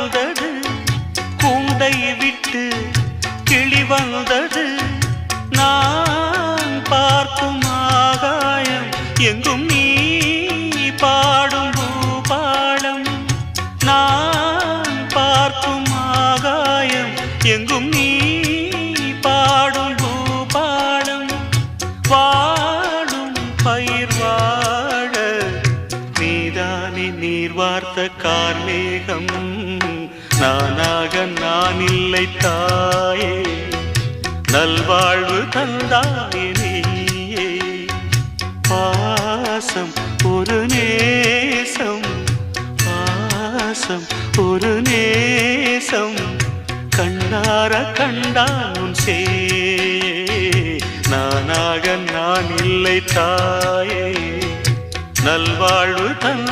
வந்தது, கூண்டை விட்டு கிளி வந்தது. நான் பார்க்கும் ஆகாயம் எங்கும் நீ பாடும் பூபாலம். நான் பார்க்கும் ஆகாயம் எங்கும் நீ பாடும் பூபாலம். வாடும் பயிர் வாழ நீதானே நீர் வார்த்த கார்மேகம். நானாக நான் இல்லை தாயே, நல்வாழ்வு தந்தாயே நீயே. பாசம் ஒரு நேசம், பாசம் ஒரு நேசம், கண்ணார கண்டான் சே. நானாக நான் இல்லை தாயே, நல்வாழ்வு தந்த